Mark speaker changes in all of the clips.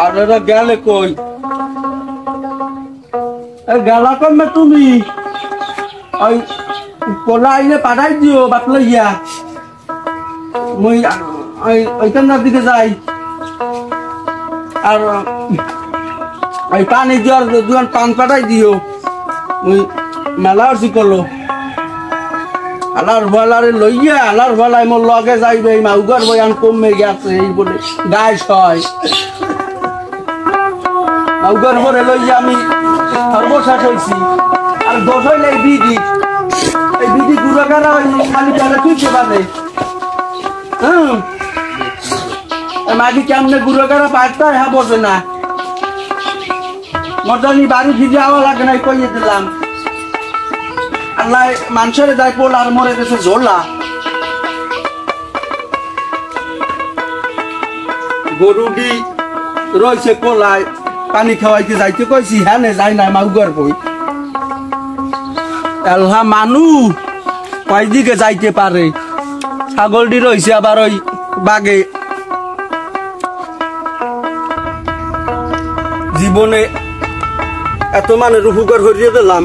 Speaker 1: আর এরা গেলে কই গেলা কমে তুমি ওই পোলা আইলে পাঠাই দিও বাটলো ইয়া মুই ওইখানটার দিকে যাই আর ওই পানি দিওয়ার দুজন পান পাঠাই দিও মুই মেলা অর্জি করলো আলার বলারে লইয়া আলার বলাই মোর লগে যাইবে এই মাউগার বয়ান কমে গেছে এই বলে গায়ে হয় মাউগার পরে লইয়া আমি সর্বশেষ হয়েছি আর দোষ হইলে এই বিধি গুড়াকারা খালি বেলা তুইতে পারে মাঝি কেমনে গুড়াকারা পাঁচটা হ্যাঁ বসে না মজানি বাড়ি ভিজে আওয়া লাগে না কইয়ে দিলাম আল্লাহ মানুষের যাই পোল আর মরে গেছে ঝোলা গরুটি রয়েছে কোলায় পানি খাওয়াইতে যাইতে কইছি হ্যাঁ নে যাই না মাউগার বই আল্লাহ মানু কয়দিকে যাইতে পারে ছাগলটি রয়েছে আবার ওই বাগে জীবনে এত মানে রুহুকার হরিয়ে দিলাম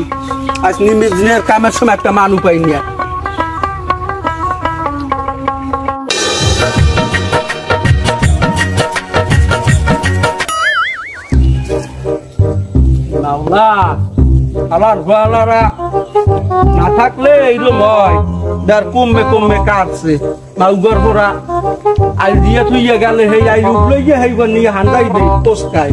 Speaker 1: আজ নিমের কামের সময় একটা মানু পাইনি আলার ভালারা না থাকলে এইরকম হয় যার কমবে কমবে কাটছে মাউগর পোড়া আই দিয়ে তুইয়া গেলে হেই আই রূপ লইয়া হেইবার নিয়ে হান্দাই দে পোস্কায়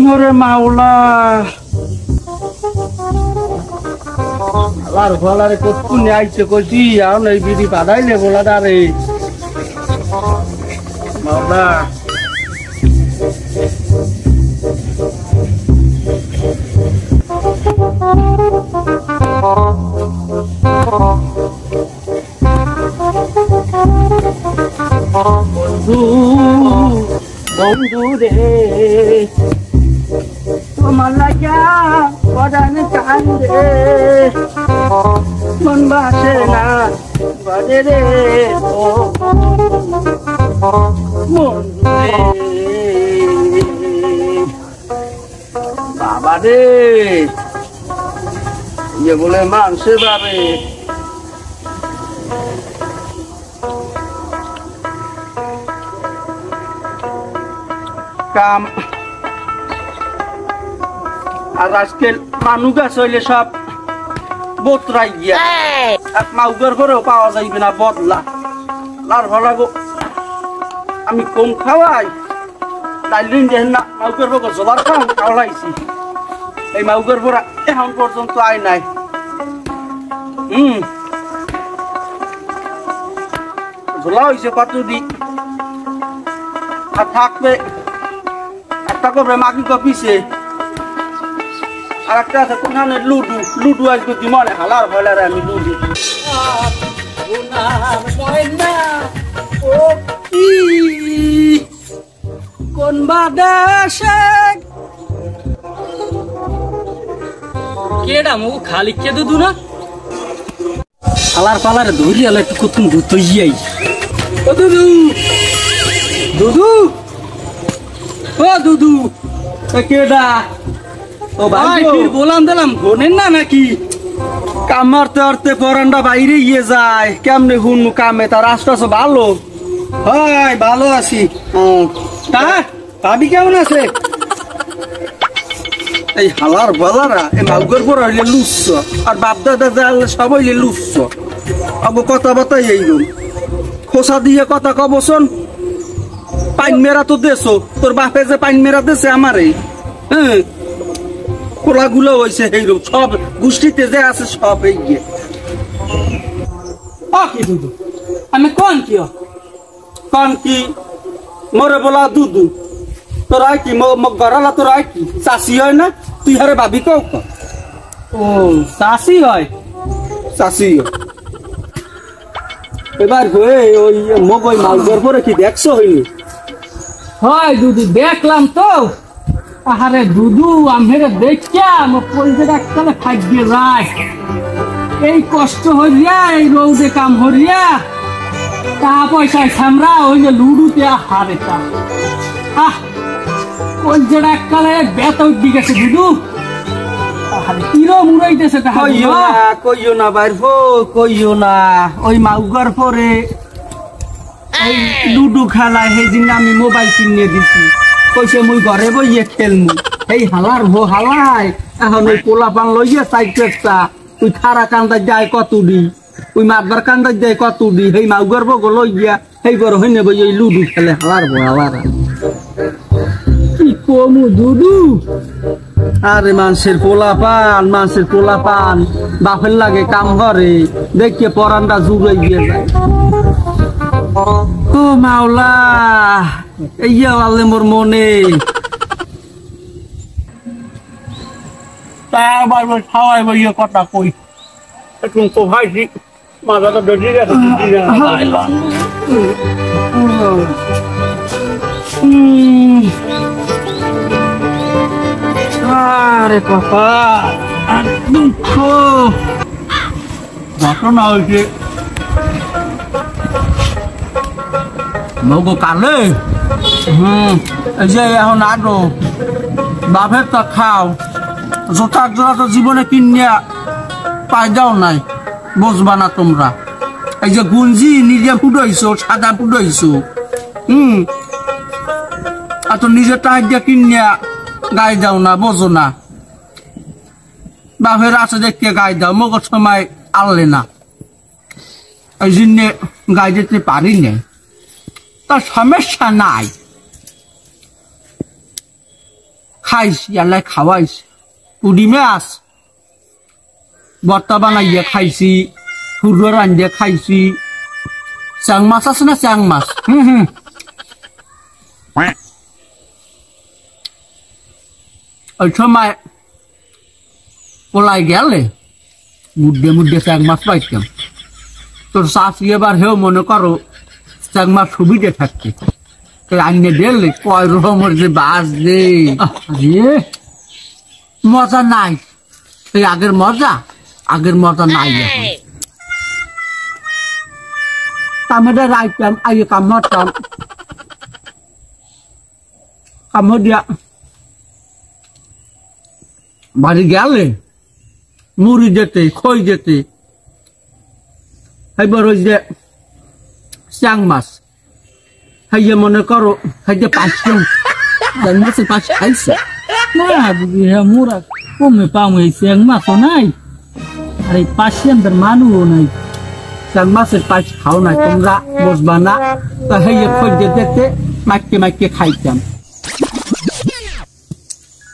Speaker 1: ওরে মাওলা আলার ভালারে কতক্ষণ আইছে কইছি আর এই বিড়ি বাঁধাইলে বলা দারে মাওলা বন্ধু বন্ধু রে তোমার লাগা বদান কান্দে মন বাসে না বাজে রে মন রে বাবা রে ইয়ে বলে মানসে বাবে কাম আর আজকে মানু গাছ হইলে সব বোতরাই গিয়া মাউগার ঘরেও পাওয়া যাইবে না বদলা লার ভালো গো আমি কম খাওয়াই লাইলিন দেন না মাউগার বগো জলার খাওয়াইছি এই মাউগার ভরা এখন পর্যন্ত আয় নাই ঝোলা হয়েছে কতদি আর থাকবে একটা করবে মাগি কপিছে আর একটা আছে কোনখানে লুডু আসবে কি মনে হালার ভয়লারে আমি লুডু কোন বাদেশে কেডা মু খালি কে দুদু না হালার পালারে ধরি আলে একটু কত ভূত যাই ও দুদু দুদু ও দুদু কেডা ও ভাই বলাম দিলাম ঘনের না নাকি কামারতে আরতে পরান্ডা বাইরে গিয়ে যায় কেমনে হুন কামে তার আশপাশে ভালো হয় ভালো আছি তা ভাবি কেমন আছে এই হালার বালারা এই মাউগর পর হইলে লুচ্ছ আর বাপ দাদা সব হইলে লুচ্ছ আবু কথা বাতাই এইরকম খোসা দিয়ে কথা কবছন পাইন মেরা তো দেছো তোর বাপে যে পাইন মেরা দেছে আমারে হ্যাঁ কোলাগুলো হয়েছে এইরকম সব গোষ্ঠীতে যে আছে সব এই গিয়ে কি দুধু আমি কন কি মরে বলা দুধু তোর আয় কি গড়ালা তোর আয় কি চাষি হয় না তুই হারে ভাবি কও ও চাষি হয় চাষি এবার হয়ে ওই মগ ওই মালগর পরে কি দেখছো হইনি হয় দুধু দেখলাম তো আরে দুদু আমের দেখিয়া আমার পরিচয় এককালে খাইয়ে যায় এই কষ্ট হইয়া এই রৌদে কাম হরিয়া টাকা পয়সায় সামরা ওই যে লুডুতে হারে তা ওই যে এককালে বেতা উঠি গেছে দুদু কিরো মুড়াইতেছে
Speaker 2: কইও না বাইর কইও না ওই মাউগার পরে এই লুডু খেলা সেই দিন আমি মোবাইল কিনে দিছি কইছে মুই ঘরে বইয়ে খেলমু এই হালার হালাই এখন ওই পোলা পান লইয়া সাইকেলটা তুই খারা কান্দার যায় কত দি ওই মাতবার কান্দার যায় কত দি সেই মাউগার বগো লইয়া সেই বড় হইনে বই ওই লুডু খেলে হালার হালার
Speaker 1: কি কমু দুদু
Speaker 2: আরে মানুষের পোলা পান বাপের লাগে কাম করে দেখে পরানটা জুড়ে গিয়ে যায় ও মাওলা ইয়া আল্লে মোর মনে
Speaker 1: তা আবার খাওয়াই বইয়ে কথা কই একটু তো ভাইছি মাথাটা বেশি গেছে
Speaker 2: আরে বাবা দুঃখ
Speaker 1: ঘটনা হয়েছে
Speaker 2: মগো কালে এই যে এখন আরো বাপের তো খাও জোতা জোড়া তো জীবনে কিনিয়া পাই যাও নাই বুঝবা না তোমরা এই যে গুঞ্জি নিজে ফুটাইছো সাদা ফুটাইছো আর তো নিজের টাকা দিয়ে কিনিয়া গাই দাও না বোঝো না বাপের আছে দেখতে গাই দাও মগর সময় আনলে না এই জন্য গাই দিতে পারি না তার সমস্যা নাই খাইস ইয়ালাই খাওয়াইস পুডি মাছ বর্তা বানাইয়া খাইছি হুড়ো রান্ধিয়া খাইছি চাং মাছ আছে না চাং মাছ ওই সময় পলাই গেলে মুড্ডে চাং মাছ পাইতাম তোর শাশি এবার হেও মনে করো চাং মাছ সুবিধে থাকছে আইনে দিলে কয় রকমের যে বাস দে মজা নাই এই আগের মজা নাই এখন কামেটা রাইতাম আইয়ে কামড়তাম কামড় দিয়া বাড়ি গেলে মুড়ি যেতে খই যেতে এবার ওই যে চাং মাছ হাইয়ে মনে করো হাইয়ে পাঁচশো চাং মাছের পাঁচ খাইছে
Speaker 1: না দিদি হ্যাঁ মোরা কমে পাও এই চেং মাছও নাই আর এই পাঁচশো মানুষও নাই
Speaker 2: চাং মাছের পাঁচ খাও না তোমরা বুঝবা না তা হাইয়ে খই যেতে মাইকে খাইতাম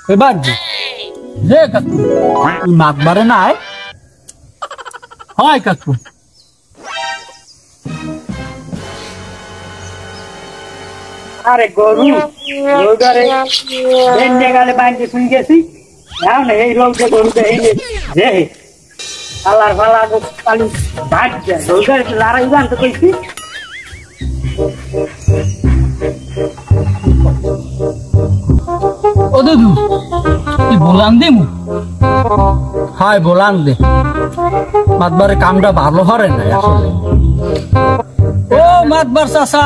Speaker 2: এবার
Speaker 1: রে কাকু
Speaker 2: মাছ বারে নাই
Speaker 1: হয় কাকু আরে গরু রোদারে বেন্ডে গালে বাইন্দে শুই গেছি যাও না এই রোদে গরুতে হেলে রে আলার ফালা কালি ভাত যায় রোদারে লড়াই জানতে কইছি ও দাদু তুই বলান দে মু
Speaker 2: হাই বলান দে মাতবারে কামটা ভালো হরে না আসলে
Speaker 1: ও মাতবার চাচা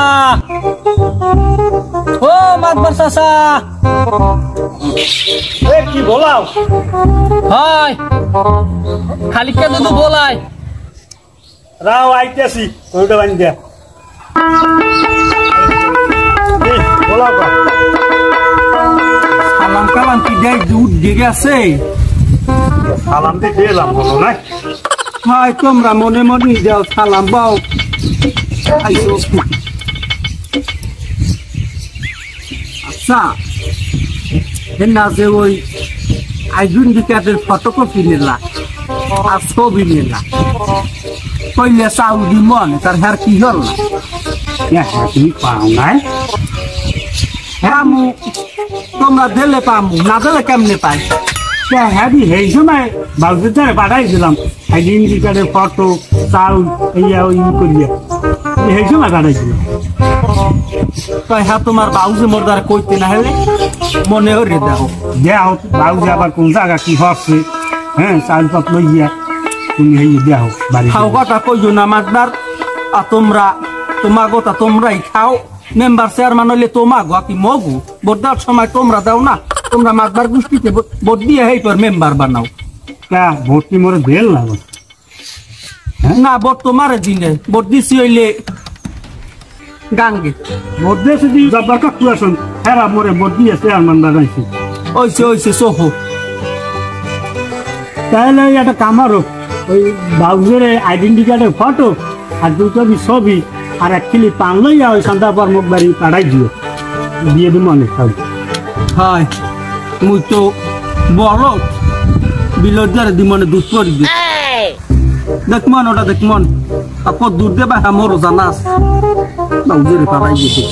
Speaker 1: ও মাতবার চাচা কি বলাও হয় খালি কে দাদু বলাই রাও আইতেছি ওটা বান দিয়া বলাও
Speaker 2: সালাম কালাম কি দেয় দুধ দিকে আছে
Speaker 1: সালাম দিয়ে এলাম বলো না
Speaker 2: হাই তোমরা মনে মনে যাও সালাম বাও আচ্ছা না যে ওই আইডেন্টিফিকেটের ফটোকপি নিলা আর ছবি নিলা কইলে চাউল মনে তার হ্যার কি হল না
Speaker 1: তুমি পাও নাই
Speaker 2: পামু তোমরা দিলে পামু না দিলে কেমনে পাই
Speaker 1: হ্যাঁ এই সময় বাবুদের ধরে পাঠাইছিলাম আইডেন্টিফিকেটের ফটো চাউল এই করিয়া এই সময় পাঠাইছিলাম
Speaker 2: তাই হ্যাঁ তোমার বাউজে মোর দ্বারা কইতে না হলে মনে হরে দেখো
Speaker 3: দেও বাউজি আবার কোন জায়গা কি হচ্ছে হ্যাঁ চাল পাত লইয়া তুমি এই দেও বাড়ি
Speaker 2: খাও কথা কইও না মাকদার আর তোমরা তোমার কথা তোমরাই খাও মেম্বার চেয়ারম্যান হইলে তোমার গো কি মগু ভোট দেওয়ার সময় তোমরা দাও না তোমরা মাকদার গোষ্ঠীতে ভোট দিয়ে হেই তোর মেম্বার বানাও
Speaker 3: তা ভর্তি মোরে বেল লাগো
Speaker 2: না ভোট তোমার দিনে ভোট দিছি হইলে গাঙ্গে
Speaker 3: মধ্যে যদি জব্বার কাকু আসুন হেরা মোরে ভোট দিয়ে চেয়ারম্যান বানাইছি
Speaker 2: ওইছে সোফো
Speaker 3: তাহলে একটা কামারও ওই বাউজের আইডেন্টি কার্ডের ফটো আর দুটো ছবি আর এক কিলি পান লইয়া ওই সন্ধ্যাপর মুখ বাড়ি পাঠাই দিও দিয়ে দিব অনেক সব
Speaker 2: হয় মুই তো বলো বিলজার দিমনে দুধ করে দি দেখমন ওটা দেখমন আপদ দুধ দেবা হামরও জানাস বাউজের পাড়াই দিতে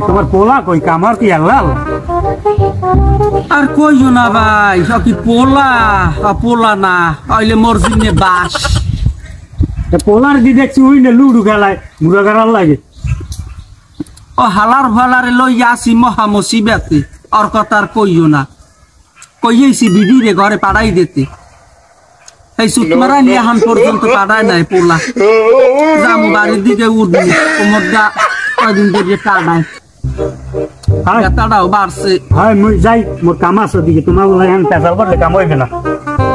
Speaker 3: তোমার পোলা কই কামার কি আল্লাহ
Speaker 2: আর কইও না ভাই কি পোলা পোলা না আইলে মোর জিনে বাস
Speaker 3: পোলার দি দেখছি ওই না লুডু খেলায় ঘুরা ঘাড়ার লাগে
Speaker 2: ও হালার ফালারে লই আসি মহা মুসিবতে আর কথার কইও না কইয়েছি বিবিরে ঘরে পাড়াই দিতে এই সুতমারা নিয়ে এখন পর্যন্ত পাড়ায় নাই পোলা যামু বাড়ির দিকে উঠবি কোমরটা কয়দিন ধরে টাড়ায় টাড়াও বাড়ছে
Speaker 3: হয় মুই যাই মোর কাম আছে দিকে তোমার বলে এখন পেশাল করলে কাম হইবে না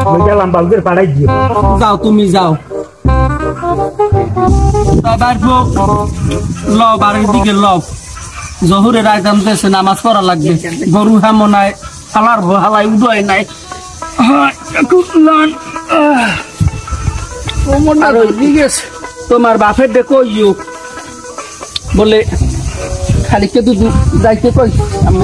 Speaker 3: মুই গেলাম বাউদের পাড়াই দিও
Speaker 2: যাও তুমি যাও বাড়ির দিকে লও জহুরের আইতাম দেশে নামাজ পড়া লাগবে গরু হেমো নাই হালার হালাই উদয় নাই তোমার বাপের ডে কইও বলে খালি কে দুধ যাইতে কই আমি